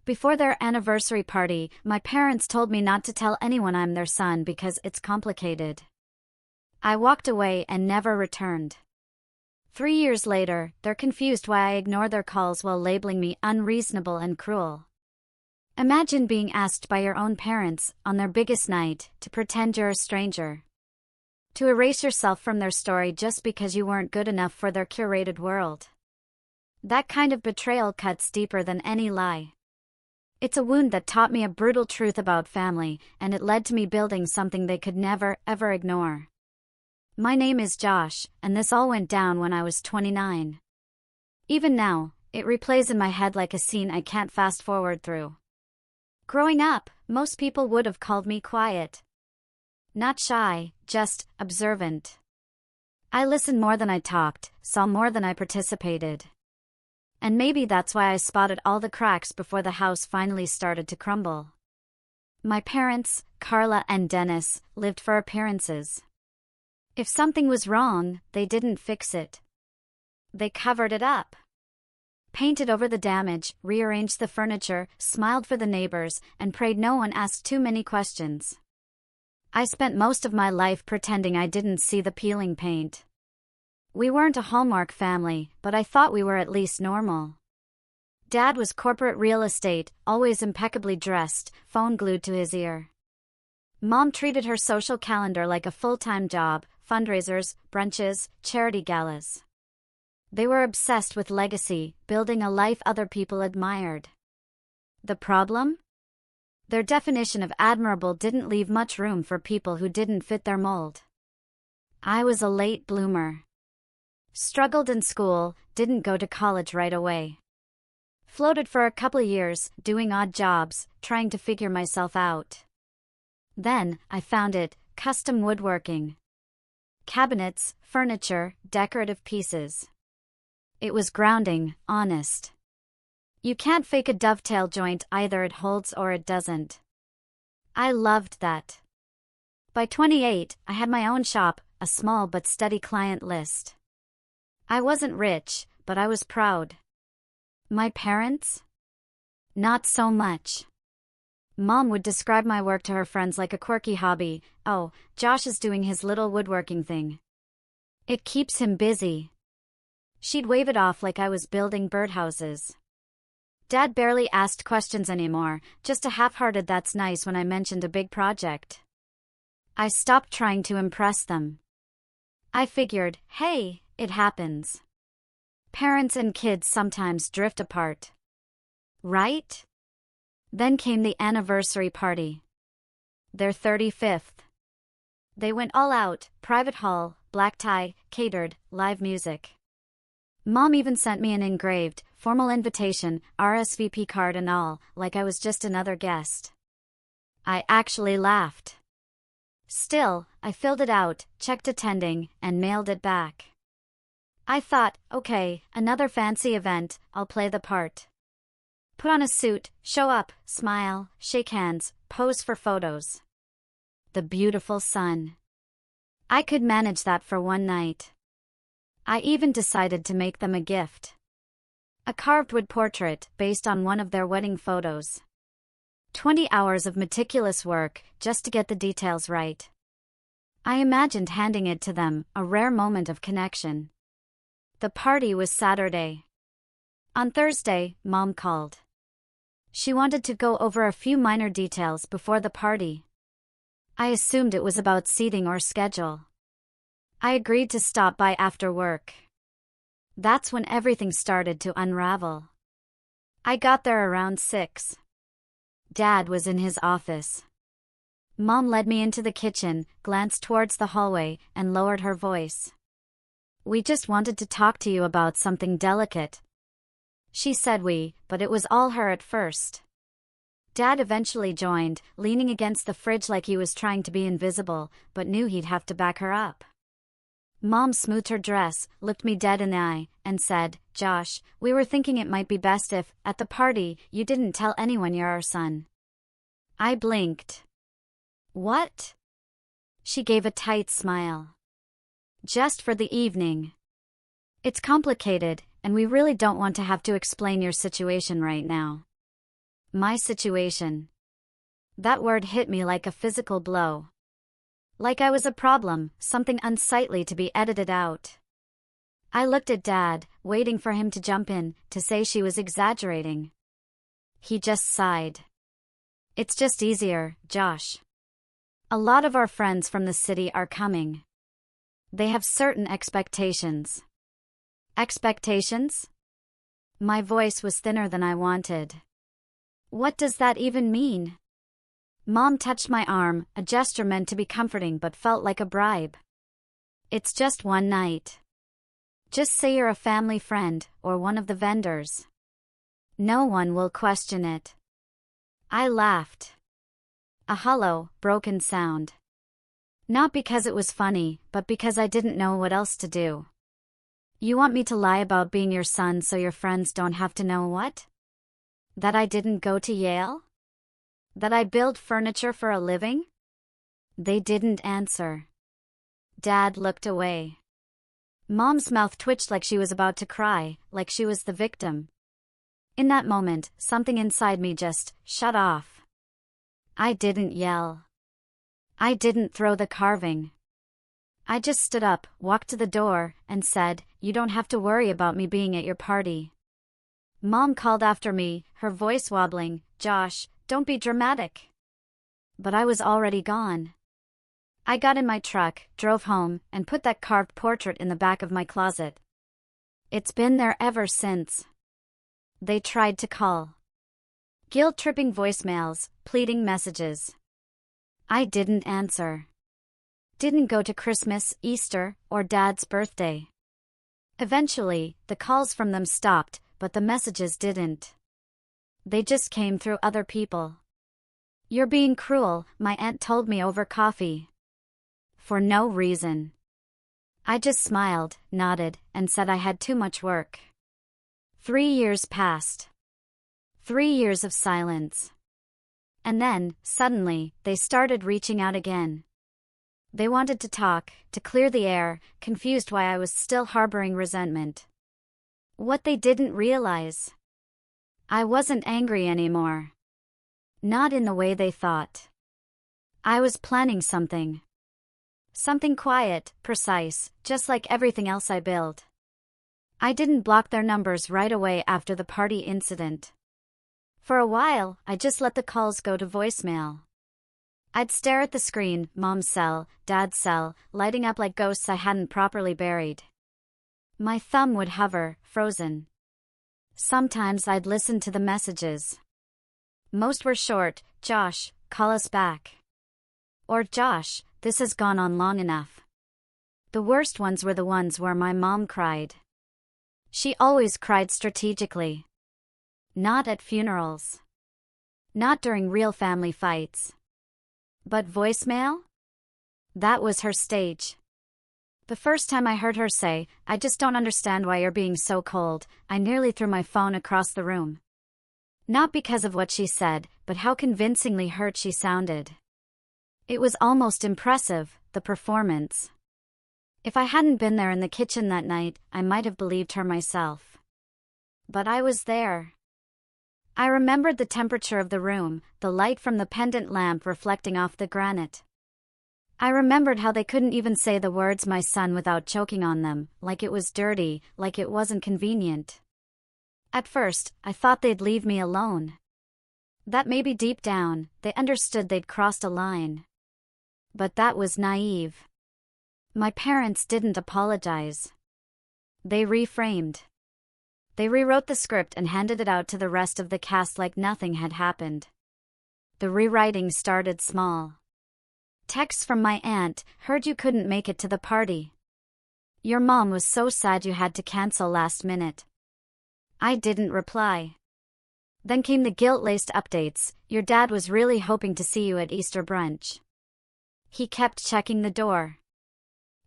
Before their anniversary party, my parents told me not to tell anyone I'm their son because it's complicated. I walked away and never returned. 3 years later, they're confused why I ignore their calls while labeling me unreasonable and cruel. Imagine being asked by your own parents, on their biggest night, to pretend you're a stranger. To erase yourself from their story just because you weren't good enough for their curated world. That kind of betrayal cuts deeper than any lie. It's a wound that taught me a brutal truth about family, and it led to me building something they could never, ever ignore. My name is Josh, and this all went down when I was 29. Even now, it replays in my head like a scene I can't fast forward through. Growing up, most people would have called me quiet. Not shy, just observant. I listened more than I talked, saw more than I participated. And maybe that's why I spotted all the cracks before the house finally started to crumble. My parents, Carla and Dennis, lived for appearances. If something was wrong, they didn't fix it. They covered it up. Painted over the damage, rearranged the furniture, smiled for the neighbors, and prayed no one asked too many questions. I spent most of my life pretending I didn't see the peeling paint. We weren't a Hallmark family, but I thought we were at least normal. Dad was corporate real estate, always impeccably dressed, phone glued to his ear. Mom treated her social calendar like a full-time job, fundraisers, brunches, charity galas. They were obsessed with legacy, building a life other people admired. The problem? Their definition of admirable didn't leave much room for people who didn't fit their mold. I was a late bloomer. Struggled in school, didn't go to college right away. Floated for a couple years, doing odd jobs, trying to figure myself out. Then, I found it, custom woodworking. Cabinets, furniture, decorative pieces. It was grounding, honest. You can't fake a dovetail joint, either it holds or it doesn't. I loved that. By 28, I had my own shop, a small but steady client list. I wasn't rich, but I was proud. My parents? Not so much. Mom would describe my work to her friends like a quirky hobby. Oh, Josh is doing his little woodworking thing. It keeps him busy. She'd wave it off like I was building birdhouses. Dad barely asked questions anymore, just a half-hearted "that's nice" when I mentioned a big project. I stopped trying to impress them. I figured, hey, it happens. Parents and kids sometimes drift apart. Right? Then came the anniversary party. Their 35th. They went all out, private hall, black tie, catered, live music. Mom even sent me an engraved, formal invitation, RSVP card and all, like I was just another guest. I actually laughed. Still, I filled it out, checked attending, and mailed it back. I thought, okay, another fancy event, I'll play the part. Put on a suit, show up, smile, shake hands, pose for photos. The beautiful sun. I could manage that for one night. I even decided to make them a gift. A carved wood portrait based on one of their wedding photos. 20 hours of meticulous work just to get the details right. I imagined handing it to them, a rare moment of connection. The party was Saturday. On Thursday, Mom called. She wanted to go over a few minor details before the party. I assumed it was about seating or schedule. I agreed to stop by after work. That's when everything started to unravel. I got there around 6. Dad was in his office. Mom led me into the kitchen, glanced towards the hallway, and lowered her voice. We just wanted to talk to you about something delicate. She said we, but it was all her at first. Dad eventually joined, leaning against the fridge like he was trying to be invisible, but knew he'd have to back her up. Mom smoothed her dress, looked me dead in the eye, and said, Josh, we were thinking it might be best if, at the party, you didn't tell anyone you're our son. I blinked. What? She gave a tight smile. Just for the evening. It's complicated, and we really don't want to have to explain your situation right now. My situation. That word hit me like a physical blow. Like I was a problem, something unsightly to be edited out. I looked at Dad, waiting for him to jump in, to say she was exaggerating. He just sighed. It's just easier, Josh. A lot of our friends from the city are coming. They have certain expectations. Expectations? My voice was thinner than I wanted. What does that even mean? Mom touched my arm, a gesture meant to be comforting but felt like a bribe. It's just one night. Just say you're a family friend, or one of the vendors. No one will question it. I laughed. A hollow, broken sound. Not because it was funny, but because I didn't know what else to do. You want me to lie about being your son so your friends don't have to know what? That I didn't go to Yale? That I build furniture for a living? They didn't answer. Dad looked away. Mom's mouth twitched like she was about to cry, like she was the victim. In that moment, something inside me just shut off. I didn't yell. I didn't throw the carving. I just stood up, walked to the door, and said, "You don't have to worry about me being at your party." Mom called after me, her voice wobbling, "Josh, don't be dramatic." But I was already gone. I got in my truck, drove home, and put that carved portrait in the back of my closet. It's been there ever since. They tried to call. Guilt-tripping voicemails, pleading messages. I didn't answer. Didn't go to Christmas, Easter, or Dad's birthday. Eventually, the calls from them stopped, but the messages didn't. They just came through other people. "You're being cruel," my aunt told me over coffee. For no reason. I just smiled, nodded, and said I had too much work. 3 years passed. 3 years of silence. And then, suddenly, they started reaching out again. They wanted to talk, to clear the air, confused why I was still harboring resentment. What they didn't realize. I wasn't angry anymore. Not in the way they thought. I was planning something. Something quiet, precise, just like everything else I build. I didn't block their numbers right away after the party incident. For a while, I just let the calls go to voicemail. I'd stare at the screen, Mom's cell, Dad's cell, lighting up like ghosts I hadn't properly buried. My thumb would hover, frozen. Sometimes I'd listen to the messages. Most were short, "Josh, call us back." Or "Josh, this has gone on long enough." The worst ones were the ones where my mom cried. She always cried strategically. Not at funerals. Not during real family fights. But voicemail? That was her stage. The first time I heard her say, "I just don't understand why you're being so cold," I nearly threw my phone across the room. Not because of what she said, but how convincingly hurt she sounded. It was almost impressive, the performance. If I hadn't been there in the kitchen that night, I might have believed her myself. But I was there. I remembered the temperature of the room, the light from the pendant lamp reflecting off the granite. I remembered how they couldn't even say the words "my son" without choking on them, like it was dirty, like it wasn't convenient. At first, I thought they'd leave me alone. That maybe deep down, they understood they'd crossed a line. But that was naive. My parents didn't apologize. They reframed. They rewrote the script and handed it out to the rest of the cast like nothing had happened. The rewriting started small. Texts from my aunt, "Heard you couldn't make it to the party. Your mom was so sad you had to cancel last minute." I didn't reply. Then came the guilt-laced updates, "Your dad was really hoping to see you at Easter brunch. He kept checking the door."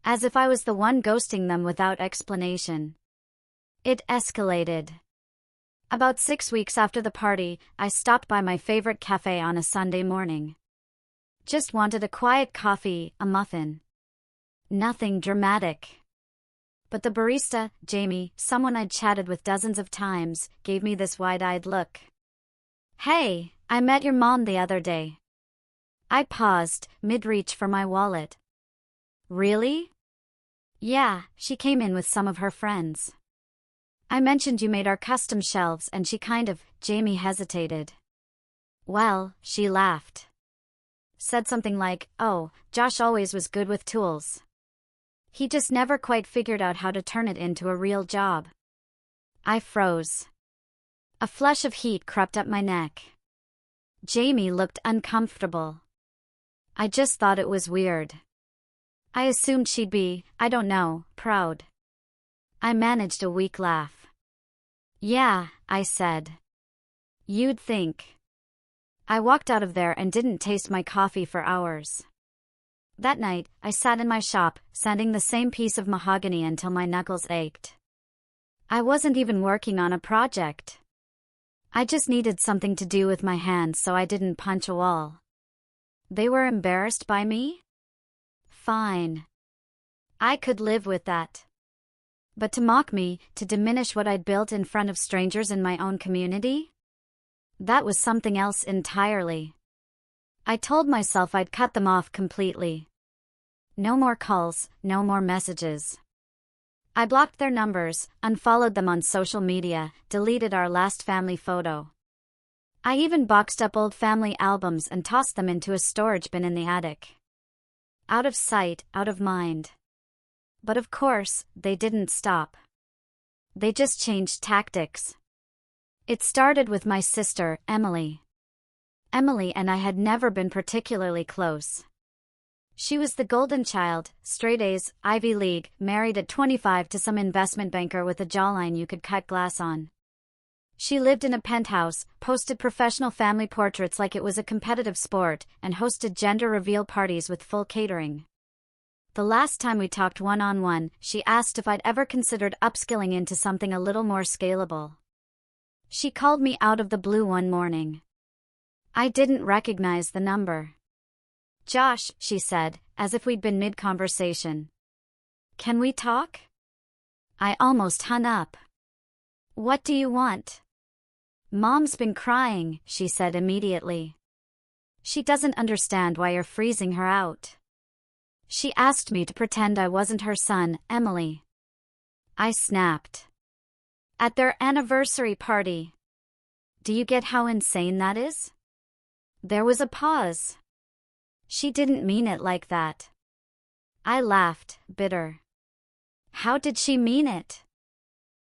As if I was the one ghosting them without explanation. It escalated. About 6 weeks after the party, I stopped by my favorite cafe on a Sunday morning. Just wanted a quiet coffee, a muffin. Nothing dramatic. But the barista, Jamie, someone I'd chatted with dozens of times, gave me this wide-eyed look. Hey, I met your mom the other day. I paused, mid-reach for my wallet. Really? Yeah, she came in with some of her friends. I mentioned you made our custom shelves and she Jamie hesitated. Well, she laughed. Said something like, oh, Josh always was good with tools. He just never quite figured out how to turn it into a real job. I froze. A flush of heat crept up my neck. Jamie looked uncomfortable. I just thought it was weird. I assumed she'd be, I don't know, proud. I managed a weak laugh. Yeah, I said. You'd think. I walked out of there and didn't taste my coffee for hours. That night, I sat in my shop, sanding the same piece of mahogany until my knuckles ached. I wasn't even working on a project. I just needed something to do with my hands so I didn't punch a wall. They were embarrassed by me? Fine. I could live with that. But to mock me, to diminish what I'd built in front of strangers in my own community? That was something else entirely. I told myself I'd cut them off completely. No more calls, no more messages. I blocked their numbers, unfollowed them on social media, deleted our last family photo. I even boxed up old family albums and tossed them into a storage bin in the attic. Out of sight, out of mind. But of course, they didn't stop. They just changed tactics. It started with my sister, Emily. Emily and I had never been particularly close. She was the golden child, straight A's, Ivy League, married at 25 to some investment banker with a jawline you could cut glass on. She lived in a penthouse, posted professional family portraits like it was a competitive sport, and hosted gender reveal parties with full catering. The last time we talked one-on-one, she asked if I'd ever considered upskilling into something a little more scalable. She called me out of the blue one morning. I didn't recognize the number. Josh, she said, as if we'd been mid-conversation. Can we talk? I almost hung up. What do you want? Mom's been crying, she said immediately. She doesn't understand why you're freezing her out. She asked me to pretend I wasn't her son, Emily. I snapped. At their anniversary party. Do you get how insane that is? There was a pause. She didn't mean it like that. I laughed, bitter. How did she mean it?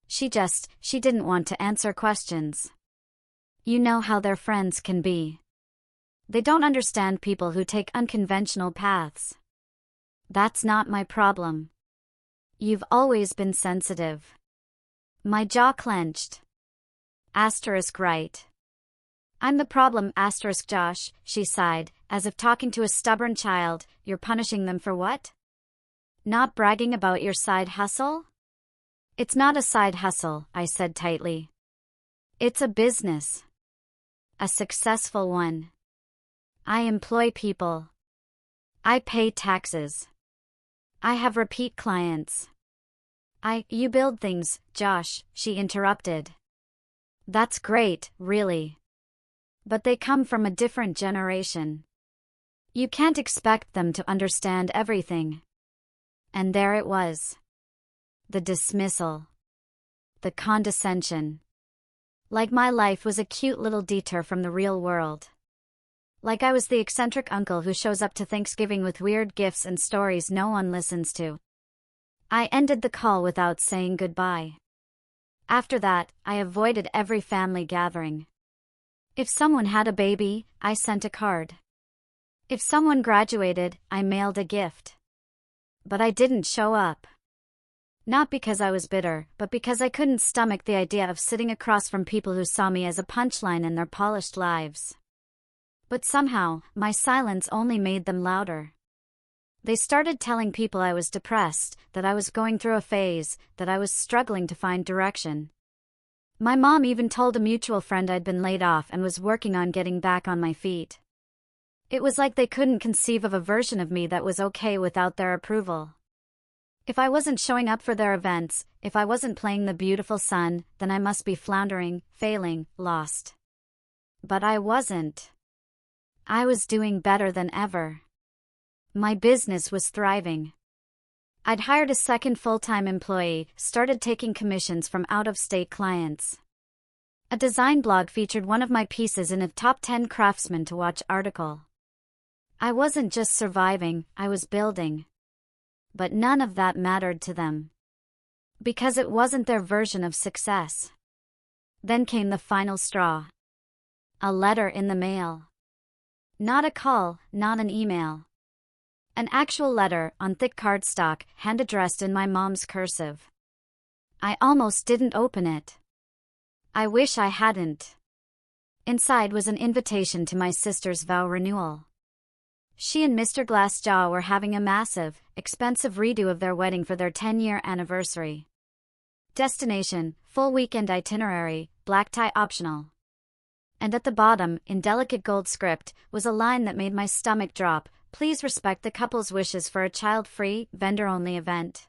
She didn't want to answer questions. You know how their friends can be. They don't understand people who take unconventional paths. That's not my problem. You've always been sensitive. My jaw clenched. Right. I'm the problem, Josh, she sighed, as if talking to a stubborn child. You're punishing them for what? Not bragging about your side hustle? It's not a side hustle, I said tightly. It's a business. A successful one. I employ people. I pay taxes. I have repeat clients. You build things, Josh, she interrupted. That's great, really. But they come from a different generation. You can't expect them to understand everything. And there it was. The dismissal. The condescension. Like my life was a cute little detour from the real world. Like I was the eccentric uncle who shows up to Thanksgiving with weird gifts and stories no one listens to. I ended the call without saying goodbye. After that, I avoided every family gathering. If someone had a baby, I sent a card. If someone graduated, I mailed a gift. But I didn't show up. Not because I was bitter, but because I couldn't stomach the idea of sitting across from people who saw me as a punchline in their polished lives. But somehow, my silence only made them louder. They started telling people I was depressed, that I was going through a phase, that I was struggling to find direction. My mom even told a mutual friend I'd been laid off and was working on getting back on my feet. It was like they couldn't conceive of a version of me that was okay without their approval. If I wasn't showing up for their events, if I wasn't playing the beautiful son, then I must be floundering, failing, lost. But I wasn't. I was doing better than ever. My business was thriving. I'd hired a second full-time employee, started taking commissions from out-of-state clients. A design blog featured one of my pieces in a top 10 craftsman to watch article. I wasn't just surviving, I was building. But none of that mattered to them. Because it wasn't their version of success. Then came the final straw. A letter in the mail. Not a call, not an email. An actual letter on thick cardstock, hand-addressed in my mom's cursive. I almost didn't open it. I wish I hadn't. Inside was an invitation to my sister's vow renewal. She and Mr. Glassjaw were having a massive, expensive redo of their wedding for their 10-year anniversary. Destination, full weekend itinerary, black tie optional. And at the bottom, in delicate gold script, was a line that made my stomach drop: please respect the couple's wishes for a child-free, vendor-only event.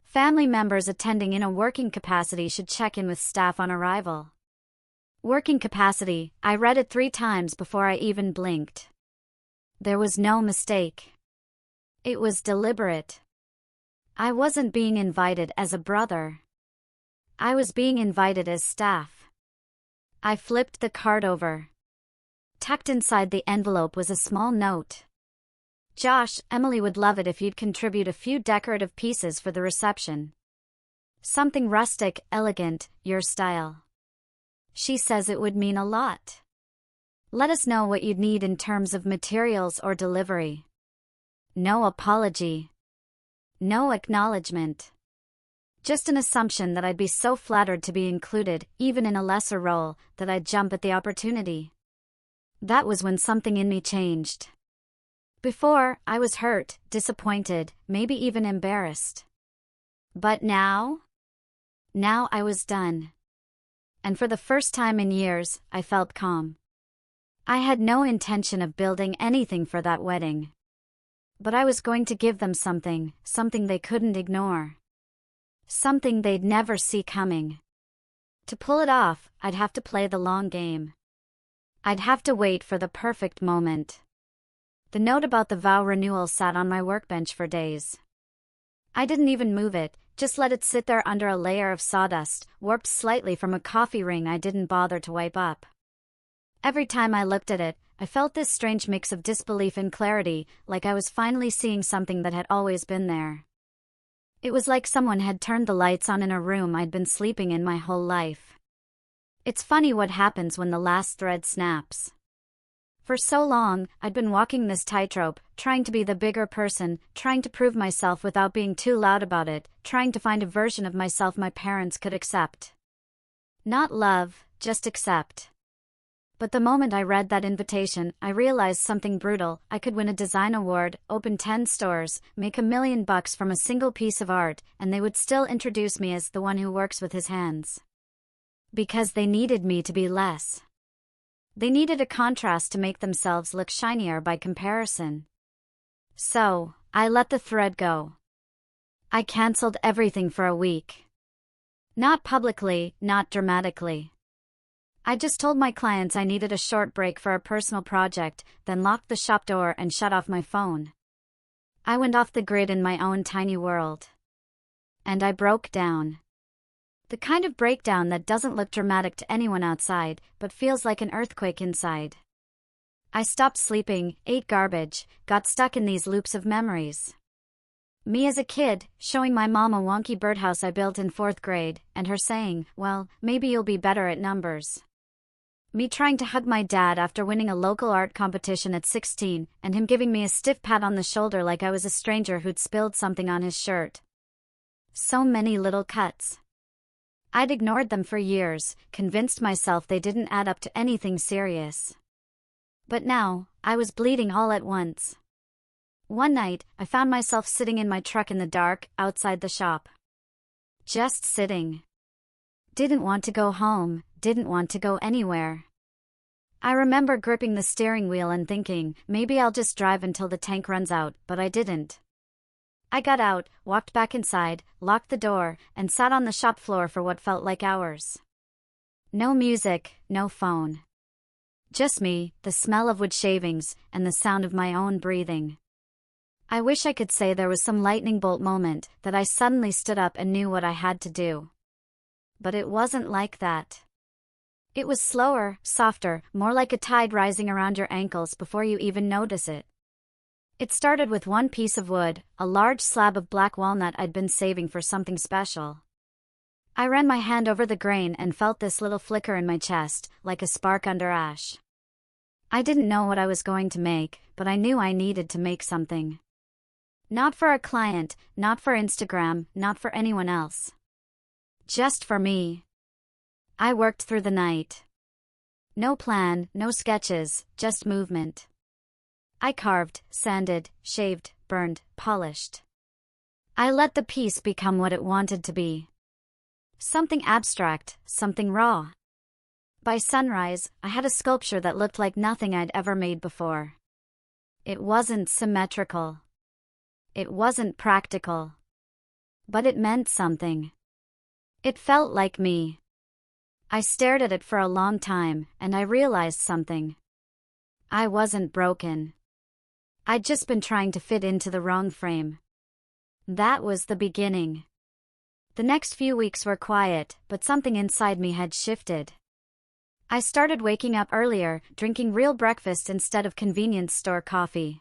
Family members attending in a working capacity should check in with staff on arrival. Working capacity, I read it 3 times before I even blinked. There was no mistake. It was deliberate. I wasn't being invited as a brother. I was being invited as staff. I flipped the card over. Tucked inside the envelope was a small note. Josh, Emily would love it if you'd contribute a few decorative pieces for the reception. Something rustic, elegant, your style. She says it would mean a lot. Let us know what you'd need in terms of materials or delivery. No apology. No acknowledgement. Just an assumption that I'd be so flattered to be included, even in a lesser role, that I'd jump at the opportunity. That was when something in me changed. Before, I was hurt, disappointed, maybe even embarrassed. But now? Now I was done. And for the first time in years, I felt calm. I had no intention of building anything for that wedding. But I was going to give them something they couldn't ignore. Something they'd never see coming. To pull it off, I'd have to play the long game. I'd have to wait for the perfect moment. The note about the vow renewal sat on my workbench for days. I didn't even move it, just let it sit there under a layer of sawdust, warped slightly from a coffee ring I didn't bother to wipe up. Every time I looked at it, I felt this strange mix of disbelief and clarity, like I was finally seeing something that had always been there. It was like someone had turned the lights on in a room I'd been sleeping in my whole life. It's funny what happens when the last thread snaps. For so long, I'd been walking this tightrope, trying to be the bigger person, trying to prove myself without being too loud about it, trying to find a version of myself my parents could accept. Not love, just accept. But the moment I read that invitation, I realized something brutal. I could win a design award, open 10 stores, make $1 million from a single piece of art, and they would still introduce me as the one who works with his hands. Because they needed me to be less. They needed a contrast to make themselves look shinier by comparison. So, I let the thread go. I canceled everything for a week. Not publicly, not dramatically. I just told my clients I needed a short break for a personal project, then locked the shop door and shut off my phone. I went off the grid in my own tiny world. And I broke down. The kind of breakdown that doesn't look dramatic to anyone outside, but feels like an earthquake inside. I stopped sleeping, ate garbage, got stuck in these loops of memories. Me as a kid, showing my mom a wonky birdhouse I built in 4th grade, and her saying, "Well, maybe you'll be better at numbers." Me trying to hug my dad after winning a local art competition at 16, and him giving me a stiff pat on the shoulder like I was a stranger who'd spilled something on his shirt. So many little cuts. I'd ignored them for years, convinced myself they didn't add up to anything serious. But now, I was bleeding all at once. One night, I found myself sitting in my truck in the dark, outside the shop. Just sitting. Didn't want to go home, didn't want to go anywhere. I remember gripping the steering wheel and thinking, maybe I'll just drive until the tank runs out, but I didn't. I got out, walked back inside, locked the door, and sat on the shop floor for what felt like hours. No music, no phone. Just me, the smell of wood shavings, and the sound of my own breathing. I wish I could say there was some lightning bolt moment that I suddenly stood up and knew what I had to do. But it wasn't like that. It was slower, softer, more like a tide rising around your ankles before you even notice it. It started with one piece of wood, a large slab of black walnut I'd been saving for something special. I ran my hand over the grain and felt this little flicker in my chest, like a spark under ash. I didn't know what I was going to make, but I knew I needed to make something. Not for a client, not for Instagram, not for anyone else. Just for me. I worked through the night. No plan, no sketches, just movement. I carved, sanded, shaved, burned, polished. I let the piece become what it wanted to be. Something abstract, something raw. By sunrise, I had a sculpture that looked like nothing I'd ever made before. It wasn't symmetrical. It wasn't practical. But it meant something. It felt like me. I stared at it for a long time, and I realized something. I wasn't broken. I'd just been trying to fit into the wrong frame. That was the beginning. The next few weeks were quiet, but something inside me had shifted. I started waking up earlier, drinking real breakfast instead of convenience store coffee.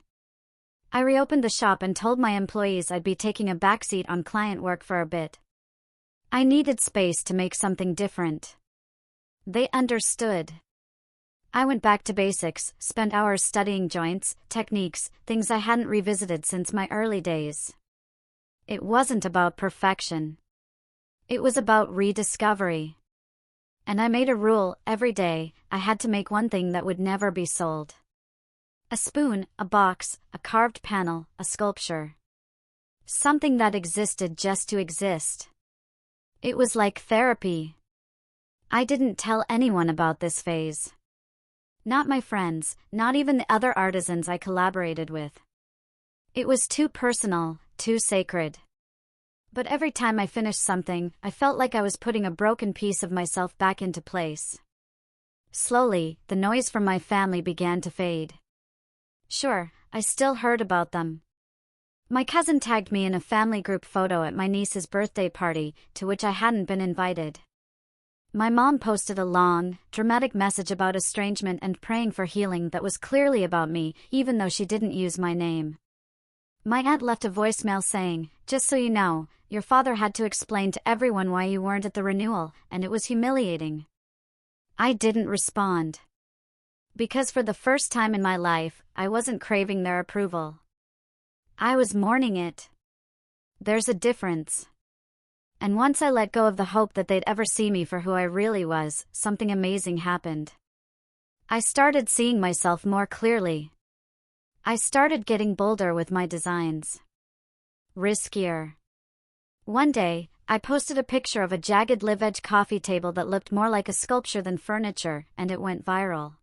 I reopened the shop and told my employees I'd be taking a backseat on client work for a bit. I needed space to make something different. They understood. I went back to basics, spent hours studying joints, techniques, things I hadn't revisited since my early days. It wasn't about perfection. It was about rediscovery. And I made a rule: every day, I had to make one thing that would never be sold. A spoon, a box, a carved panel, a sculpture. Something that existed just to exist. It was like therapy. I didn't tell anyone about this phase. Not my friends, not even the other artisans I collaborated with. It was too personal, too sacred. But every time I finished something, I felt like I was putting a broken piece of myself back into place. Slowly, the noise from my family began to fade. Sure, I still heard about them. My cousin tagged me in a family group photo at my niece's birthday party, to which I hadn't been invited. My mom posted a long, dramatic message about estrangement and praying for healing that was clearly about me, even though she didn't use my name. My aunt left a voicemail saying, "Just so you know, your father had to explain to everyone why you weren't at the renewal, and it was humiliating." I didn't respond. Because for the first time in my life, I wasn't craving their approval. I was mourning it. There's a difference. And once I let go of the hope that they'd ever see me for who I really was, something amazing happened. I started seeing myself more clearly. I started getting bolder with my designs. Riskier. One day, I posted a picture of a jagged live-edge coffee table that looked more like a sculpture than furniture, and it went viral.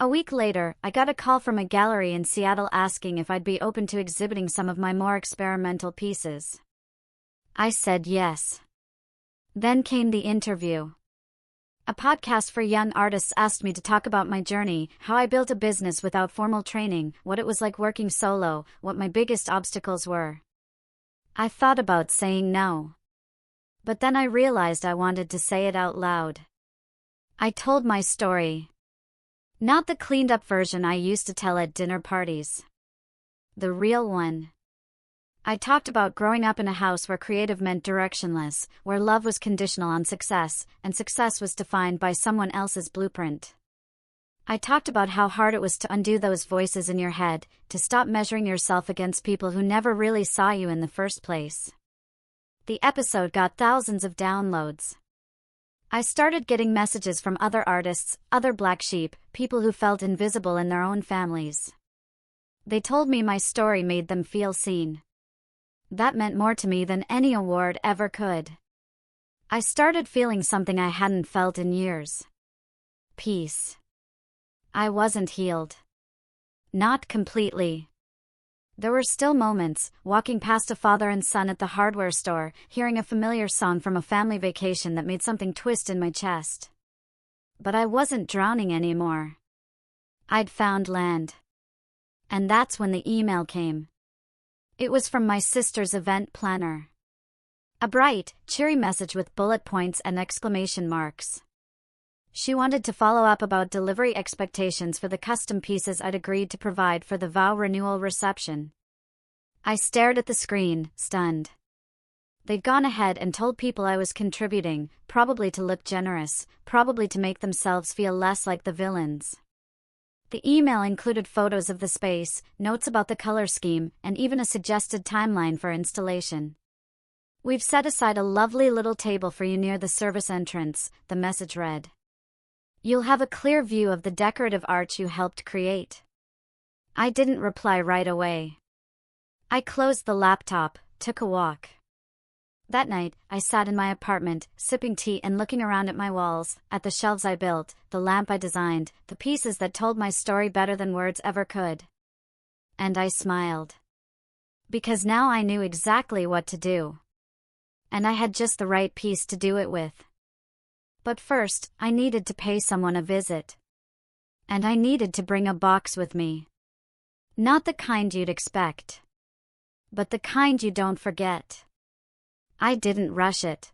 A week later, I got a call from a gallery in Seattle asking if I'd be open to exhibiting some of my more experimental pieces. I said yes. Then came the interview. A podcast for young artists asked me to talk about my journey, how I built a business without formal training, what it was like working solo, what my biggest obstacles were. I thought about saying no. But then I realized I wanted to say it out loud. I told my story. Not the cleaned-up version I used to tell at dinner parties. The real one. I talked about growing up in a house where creative meant directionless, where love was conditional on success, and success was defined by someone else's blueprint. I talked about how hard it was to undo those voices in your head, to stop measuring yourself against people who never really saw you in the first place. The episode got thousands of downloads. I started getting messages from other artists, other black sheep, people who felt invisible in their own families. They told me my story made them feel seen. That meant more to me than any award ever could. I started feeling something I hadn't felt in years. Peace. I wasn't healed. Not completely. There were still moments, walking past a father and son at the hardware store, hearing a familiar song from a family vacation that made something twist in my chest. But I wasn't drowning anymore. I'd found land. And that's when the email came. It was from my sister's event planner. A bright, cheery message with bullet points and exclamation marks. She wanted to follow up about delivery expectations for the custom pieces I'd agreed to provide for the vow renewal reception. I stared at the screen, stunned. They'd gone ahead and told people I was contributing, probably to look generous, probably to make themselves feel less like the villains. The email included photos of the space, notes about the color scheme, and even a suggested timeline for installation. "We've set aside a lovely little table for you near the service entrance," the message read. "You'll have a clear view of the decorative arch you helped create." I didn't reply right away. I closed the laptop, took a walk. That night, I sat in my apartment, sipping tea and looking around at my walls, at the shelves I built, the lamp I designed, the pieces that told my story better than words ever could. And I smiled. Because now I knew exactly what to do. And I had just the right piece to do it with. But first, I needed to pay someone a visit. And I needed to bring a box with me. Not the kind you'd expect. But the kind you don't forget. I didn't rush it.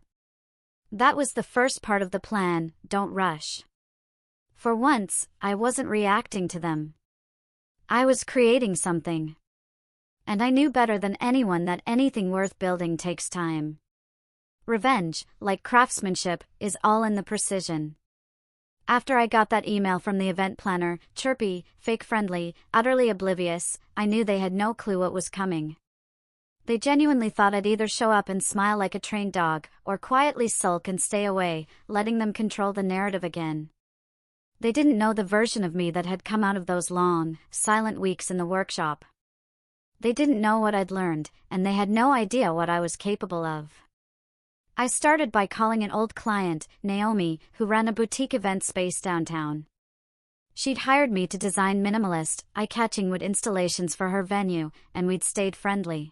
That was the first part of the plan, don't rush. For once, I wasn't reacting to them. I was creating something. And I knew better than anyone that anything worth building takes time. Revenge, like craftsmanship, is all in the precision. After I got that email from the event planner, chirpy, fake-friendly, utterly oblivious, I knew they had no clue what was coming. They genuinely thought I'd either show up and smile like a trained dog, or quietly sulk and stay away, letting them control the narrative again. They didn't know the version of me that had come out of those long, silent weeks in the workshop. They didn't know what I'd learned, and they had no idea what I was capable of. I started by calling an old client, Naomi, who ran a boutique event space downtown. She'd hired me to design minimalist, eye-catching wood installations for her venue, and we'd stayed friendly.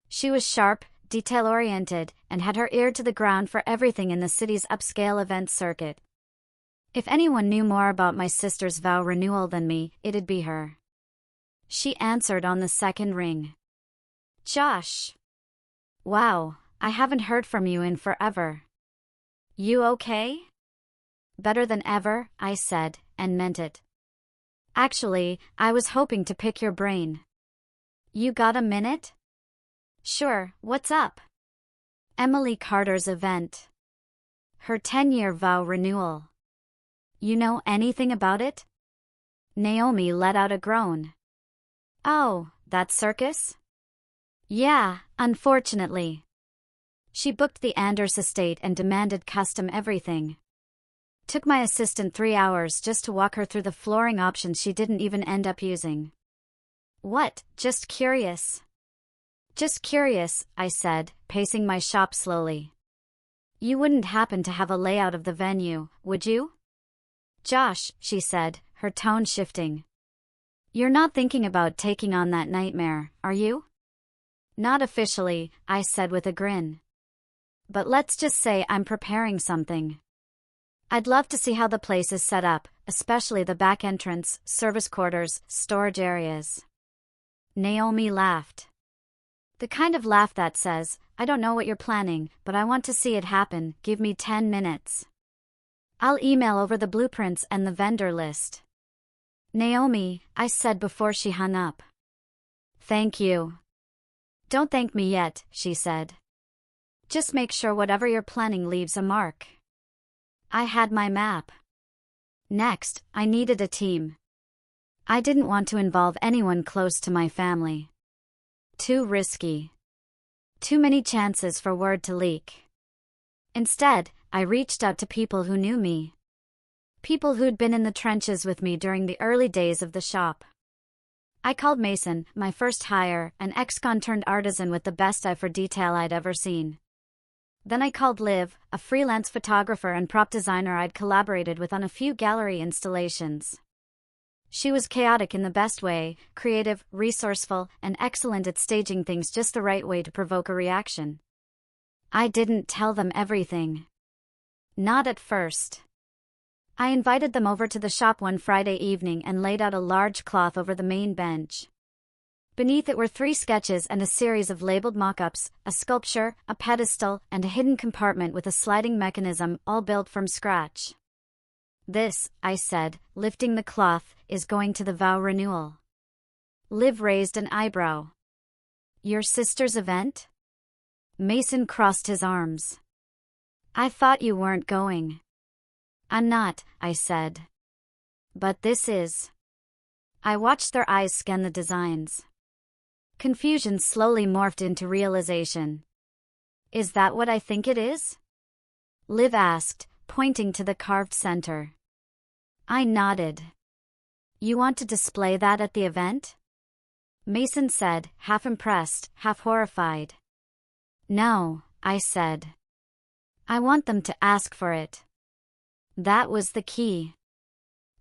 She was sharp, detail-oriented, and had her ear to the ground for everything in the city's upscale event circuit. If anyone knew more about my sister's vow renewal than me, it'd be her. She answered on the second ring. "Josh. Wow, I haven't heard from you in forever. You okay?" "Better than ever," I said, and meant it. "Actually, I was hoping to pick your brain. You got a minute?" "Sure, what's up?" "Emily Carter's event. Her 10-year vow renewal. You know anything about it?" Naomi let out a groan. "Oh, that circus?" "Yeah, unfortunately. She booked the Anders estate and demanded custom everything. Took my assistant 3 hours just to walk her through the flooring options she didn't even end up using." "What, just curious?" "Just curious," I said, pacing my shop slowly. "You wouldn't happen to have a layout of the venue, would you?" "Josh," she said, her tone shifting. "You're not thinking about taking on that nightmare, are you?" "Not officially," I said with a grin. "But let's just say I'm preparing something. I'd love to see how the place is set up, especially the back entrance, service quarters, storage areas." Naomi laughed. The kind of laugh that says, "I don't know what you're planning, but I want to see it happen, give me 10 minutes. I'll email over the blueprints and the vendor list." "Naomi," I said before she hung up. "Thank you." "Don't thank me yet," she said. "Just make sure whatever you're planning leaves a mark." I had my map. Next, I needed a team. I didn't want to involve anyone close to my family. Too risky. Too many chances for word to leak. Instead, I reached out to people who knew me. People who'd been in the trenches with me during the early days of the shop. I called Mason, my first hire, an ex-con turned artisan with the best eye for detail I'd ever seen. Then I called Liv, a freelance photographer and prop designer I'd collaborated with on a few gallery installations. She was chaotic in the best way, creative, resourceful, and excellent at staging things just the right way to provoke a reaction. I didn't tell them everything. Not at first. I invited them over to the shop one Friday evening and laid out a large cloth over the main bench. Beneath it were 3 sketches and a series of labeled mock-ups, a sculpture, a pedestal, and a hidden compartment with a sliding mechanism, all built from scratch. "This," I said, lifting the cloth, "is going to the vow renewal." Liv raised an eyebrow. "Your sister's event?" Mason crossed his arms. "I thought you weren't going." "I'm not," I said. "But this is." I watched their eyes scan the designs. Confusion slowly morphed into realization. "Is that what I think it is?" Liv asked, pointing to the carved center. I nodded. "You want to display that at the event?" Mason said, half impressed, half horrified. "No," I said. "I want them to ask for it." That was the key.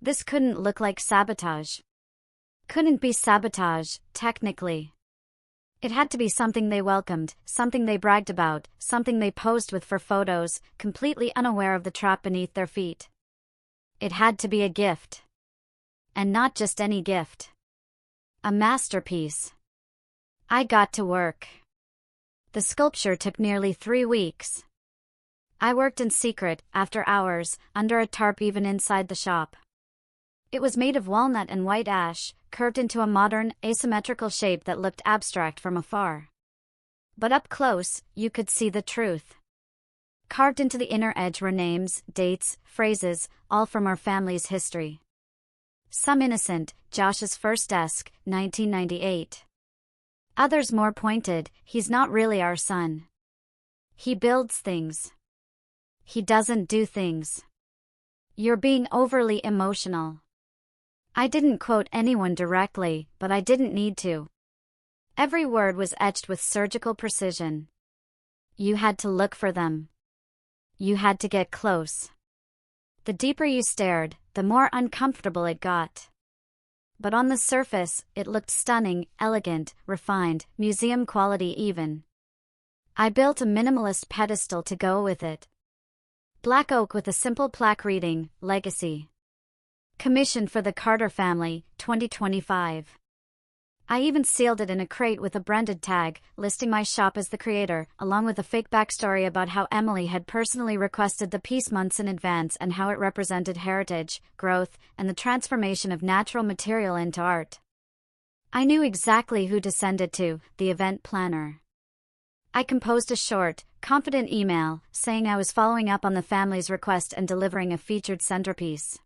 This couldn't look like sabotage. Couldn't be sabotage, technically. It had to be something they welcomed, something they bragged about, something they posed with for photos, completely unaware of the trap beneath their feet. It had to be a gift. And not just any gift. A masterpiece. I got to work. The sculpture took nearly 3 weeks. I worked in secret, after hours, under a tarp even inside the shop. It was made of walnut and white ash, curved into a modern, asymmetrical shape that looked abstract from afar. But up close, you could see the truth. Carved into the inner edge were names, dates, phrases, all from our family's history. Some innocent, Josh's first desk, 1998. Others more pointed, he's not really our son. He builds things. He doesn't do things. You're being overly emotional. I didn't quote anyone directly, but I didn't need to. Every word was etched with surgical precision. You had to look for them. You had to get close. The deeper you stared, the more uncomfortable it got. But on the surface, it looked stunning, elegant, refined, museum quality even. I built a minimalist pedestal to go with it. Black oak with a simple plaque reading, Legacy. Commissioned for the Carter family, 2025. I even sealed it in a crate with a branded tag, listing my shop as the creator, along with a fake backstory about how Emily had personally requested the piece months in advance and how it represented heritage, growth, and the transformation of natural material into art. I knew exactly who to send it to, the event planner. I composed a short, confident email, saying I was following up on the family's request and delivering a featured centerpiece.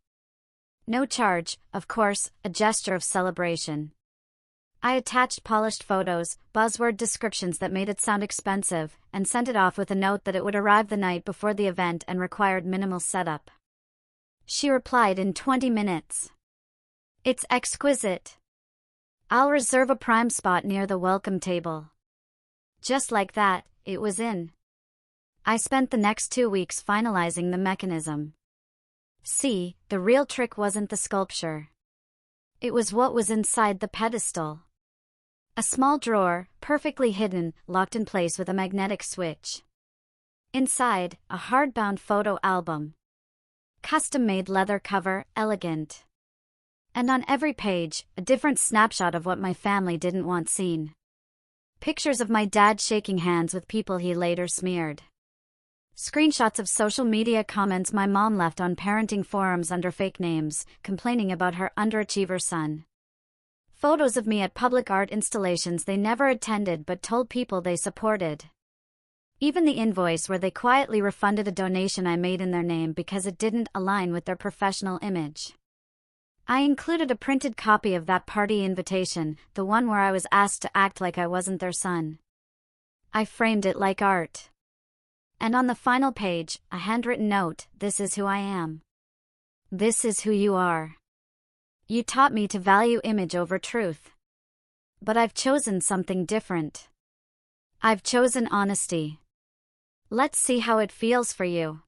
No charge, of course, a gesture of celebration. I attached polished photos, buzzword descriptions that made it sound expensive, and sent it off with a note that it would arrive the night before the event and required minimal setup. She replied in 20 minutes. "It's exquisite. I'll reserve a prime spot near the welcome table." Just like that, it was in. I spent the next 2 weeks finalizing the mechanism. See, the real trick wasn't the sculpture. It was what was inside the pedestal. A small drawer, perfectly hidden, locked in place with a magnetic switch. Inside, a hardbound photo album. Custom-made leather cover, elegant. And on every page, a different snapshot of what my family didn't want seen. Pictures of my dad shaking hands with people he later smeared. Screenshots of social media comments my mom left on parenting forums under fake names, complaining about her underachiever son. Photos of me at public art installations they never attended but told people they supported. Even the invoice where they quietly refunded a donation I made in their name because it didn't align with their professional image. I included a printed copy of that party invitation, the one where I was asked to act like I wasn't their son. I framed it like art. And on the final page, a handwritten note, "This is who I am. This is who you are. You taught me to value image over truth. But I've chosen something different. I've chosen honesty. Let's see how it feels for you."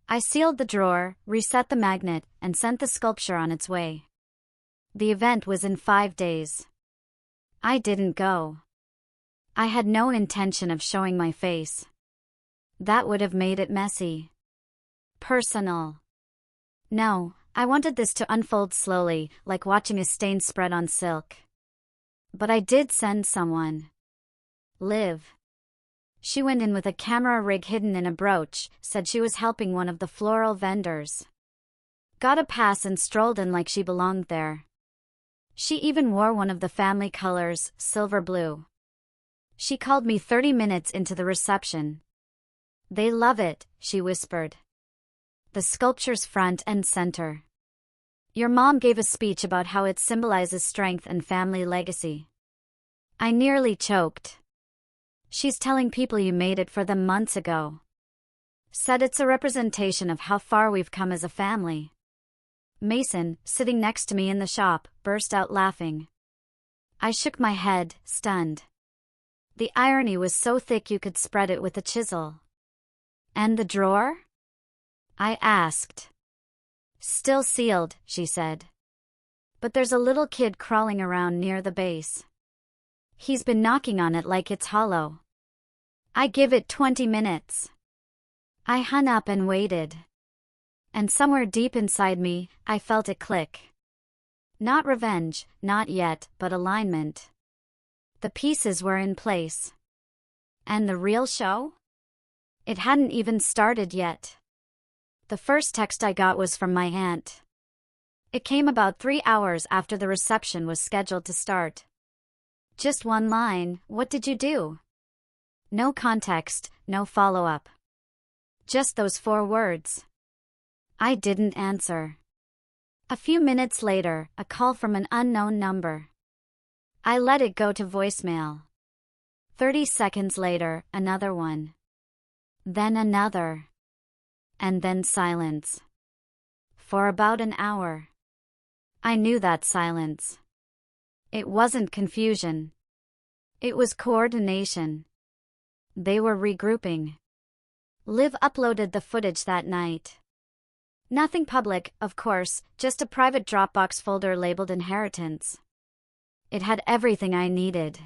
I sealed the drawer, reset the magnet, and sent the sculpture on its way. The event was in 5 days. I didn't go. I had no intention of showing my face. That would have made it messy. Personal. No, I wanted this to unfold slowly, like watching a stain spread on silk. But I did send someone. Liv. She went in with a camera rig hidden in a brooch, said she was helping one of the floral vendors. Got a pass and strolled in like she belonged there. She even wore one of the family colors, silver blue. She called me 30 minutes into the reception. They love it, she whispered. The sculpture's front and center. Your mom gave a speech about how it symbolizes strength and family legacy. I nearly choked. She's telling people you made it for them months ago. Said it's a representation of how far we've come as a family. Mason, sitting next to me in the shop, burst out laughing. I shook my head, stunned. The irony was so thick you could spread it with a chisel. And the drawer? I asked. Still sealed, she said. But there's a little kid crawling around near the base. He's been knocking on it like it's hollow. I give it 20 minutes. I hung up and waited. And somewhere deep inside me, I felt it click. Not revenge, not yet, but alignment. The pieces were in place. And the real show? It hadn't even started yet. The first text I got was from my aunt. It came about 3 hours after the reception was scheduled to start. Just one line, "What did you do?" No context, no follow-up. Just those 4 words. I didn't answer. A few minutes later, a call from an unknown number. I let it go to voicemail. 30 seconds later, another one. Then another. And then silence. For about an hour. I knew that silence. It wasn't confusion. It was coordination. They were regrouping. Liv uploaded the footage that night. Nothing public, of course, just a private Dropbox folder labeled Inheritance. It had everything I needed.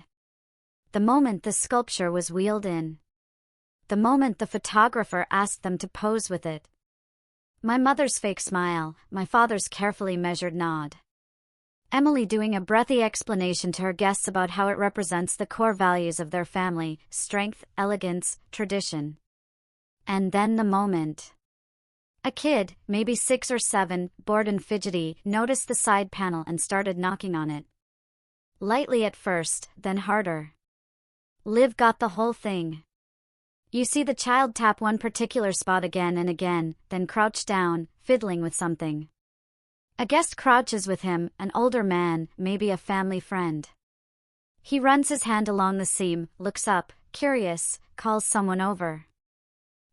The moment the sculpture was wheeled in. The moment the photographer asked them to pose with it. My mother's fake smile, my father's carefully measured nod. Emily doing a breathy explanation to her guests about how it represents the core values of their family: strength, elegance, tradition. And then the moment. A kid, maybe 6 or 7, bored and fidgety, noticed the side panel and started knocking on it. Lightly at first, then harder. Liv got the whole thing. You see the child tap one particular spot again and again, then crouch down, fiddling with something. A guest crouches with him, an older man, maybe a family friend. He runs his hand along the seam, looks up, curious, calls someone over.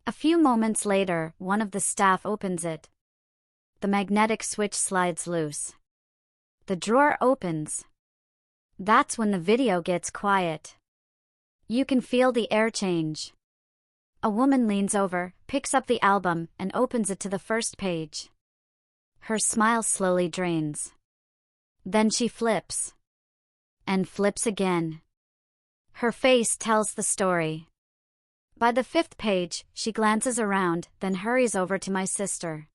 A few moments later, one of the staff opens it. The magnetic switch slides loose. The drawer opens. That's when the video gets quiet. You can feel the air change. A woman leans over, picks up the album, and opens it to the first page. Her smile slowly drains. Then she flips. And flips again. Her face tells the story. By the 5th page, she glances around, then hurries over to my sister.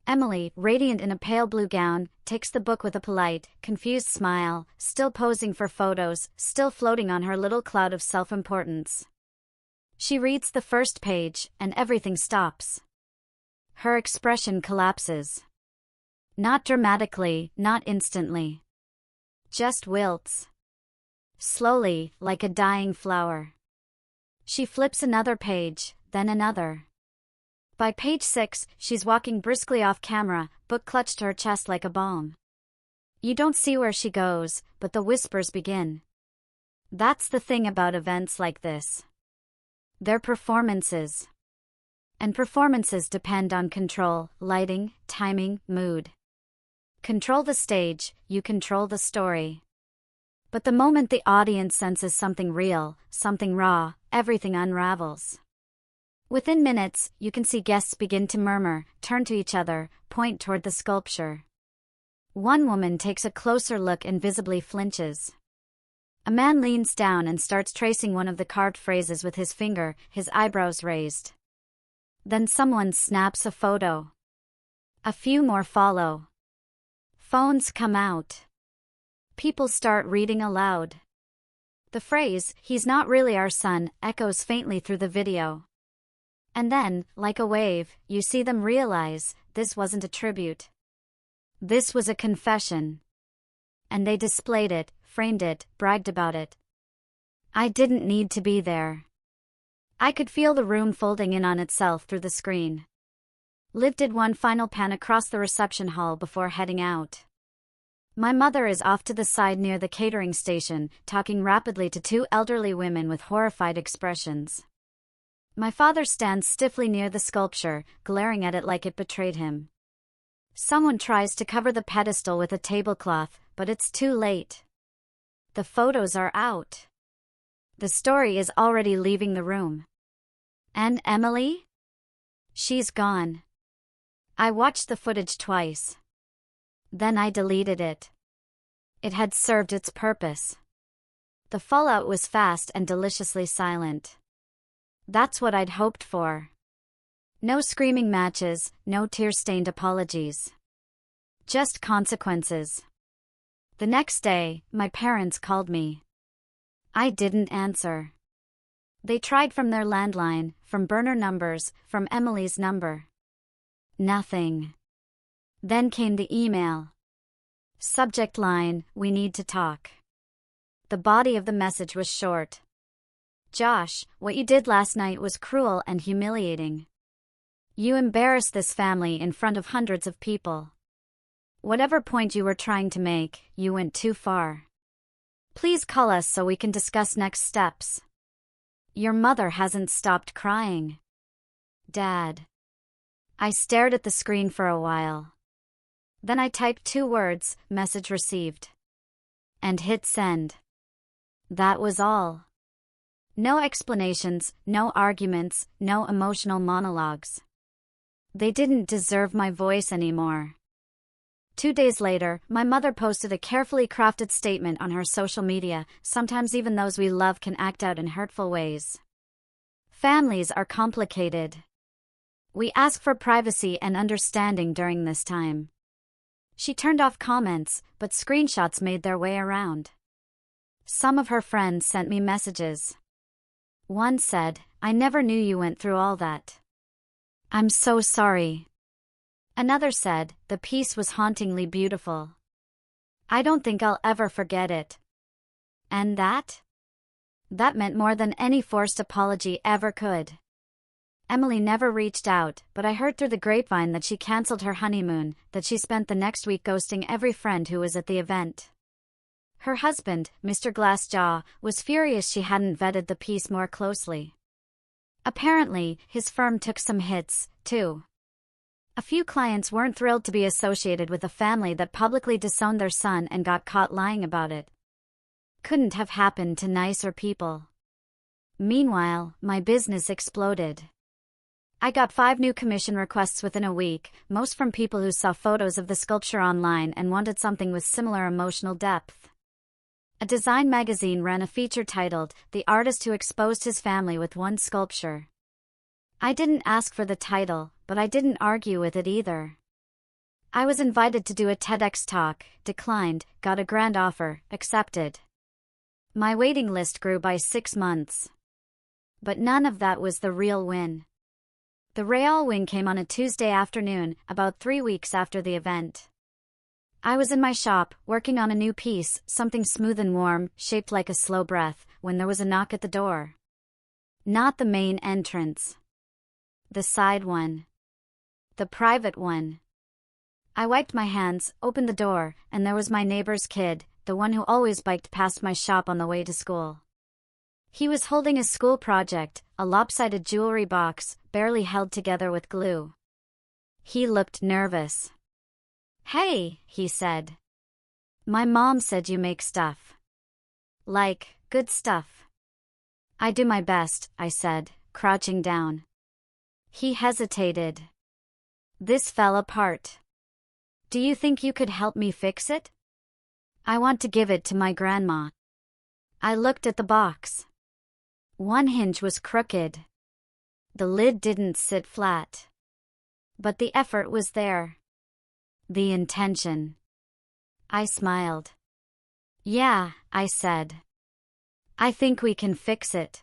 Emily, radiant in a pale blue gown, takes the book with a polite, confused smile, still posing for photos, still floating on her little cloud of self-importance. She reads the first page, and everything stops. Her expression collapses. Not dramatically, not instantly. Just wilts. Slowly, like a dying flower. She flips another page, then another. By page 6, she's walking briskly off camera, book clutched to her chest like a bomb. You don't see where she goes, but the whispers begin. That's the thing about events like this. They're performances. And performances depend on control, lighting, timing, mood. Control the stage, you control the story. But the moment the audience senses something real, something raw, everything unravels. Within minutes, you can see guests begin to murmur, turn to each other, point toward the sculpture. One woman takes a closer look and visibly flinches. A man leans down and starts tracing one of the carved phrases with his finger, his eyebrows raised. Then someone snaps a photo. A few more follow. Phones come out. People start reading aloud. The phrase, "He's not really our son," echoes faintly through the video. And then, like a wave, you see them realize this wasn't a tribute. This was a confession. And they displayed it, framed it, bragged about it. I didn't need to be there. I could feel the room folding in on itself through the screen. Liv did one final pan across the reception hall before heading out. My mother is off to the side near the catering station, talking rapidly to two elderly women with horrified expressions. My father stands stiffly near the sculpture, glaring at it like it betrayed him. Someone tries to cover the pedestal with a tablecloth, but it's too late. The photos are out. The story is already leaving the room. And Emily? She's gone. I watched the footage twice. Then I deleted it. It had served its purpose. The fallout was fast and deliciously silent. That's what I'd hoped for. No screaming matches, no tear-stained apologies. Just consequences. The next day, my parents called me. I didn't answer. They tried from their landline, from burner numbers, from Emily's number. Nothing. Then came the email. Subject line, "We need to talk." The body of the message was short. "Josh, what you did last night was cruel and humiliating. You embarrassed this family in front of hundreds of people. Whatever point you were trying to make, you went too far. Please call us so we can discuss next steps. Your mother hasn't stopped crying. Dad." I stared at the screen for a while. Then I typed 2 words, "Message received," and hit send. That was all. No explanations, no arguments, no emotional monologues. They didn't deserve my voice anymore. 2 days later, my mother posted a carefully crafted statement on her social media. Sometimes even those we love can act out in hurtful ways. Families are complicated. We ask for privacy and understanding during this time. She turned off comments, but screenshots made their way around. Some of her friends sent me messages. One said, "I never knew you went through all that. I'm so sorry." Another said, "The piece was hauntingly beautiful. I don't think I'll ever forget it." And that? That meant more than any forced apology ever could. Emily never reached out, but I heard through the grapevine that she canceled her honeymoon, that she spent the next week ghosting every friend who was at the event. Her husband, Mr. Glassjaw, was furious she hadn't vetted the piece more closely. Apparently, his firm took some hits, too. A few clients weren't thrilled to be associated with a family that publicly disowned their son and got caught lying about it. Couldn't have happened to nicer people. Meanwhile, my business exploded. I got 5 new commission requests within a week, most from people who saw photos of the sculpture online and wanted something with similar emotional depth. A design magazine ran a feature titled, "The Artist Who Exposed His Family with One Sculpture." I didn't ask for the title, but I didn't argue with it either. I was invited to do a TEDx talk, declined, got a grand offer, accepted. My waiting list grew by 6 months. But none of that was the real win. The real win came on a Tuesday afternoon, about 3 weeks after the event. I was in my shop, working on a new piece, something smooth and warm, shaped like a slow breath, when there was a knock at the door. Not the main entrance. The side one. The private one. I wiped my hands, opened the door, and there was my neighbor's kid, the one who always biked past my shop on the way to school. He was holding a school project, a lopsided jewelry box, barely held together with glue. He looked nervous. "Hey," he said. "My mom said you make stuff. Like, good stuff." "I do my best," I said, crouching down. He hesitated. "This fell apart. Do you think you could help me fix it? I want to give it to my grandma." I looked at the box. One hinge was crooked. The lid didn't sit flat. But the effort was there. The intention. I smiled. Yeah, I said. I think we can fix it.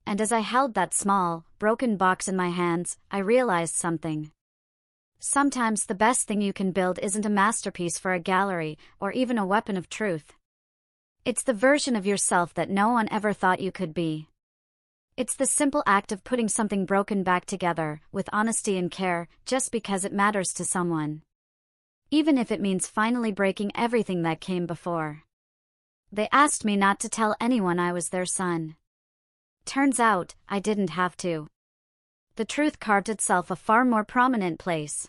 And as I held that small, broken box in my hands, I realized something. Sometimes the best thing you can build isn't a masterpiece for a gallery, or even a weapon of truth. It's the version of yourself that no one ever thought you could be. It's the simple act of putting something broken back together, with honesty and care, just because it matters to someone. Even if it means finally breaking everything that came before. They asked me not to tell anyone I was their son. Turns out, I didn't have to. The truth carved itself a far more prominent place.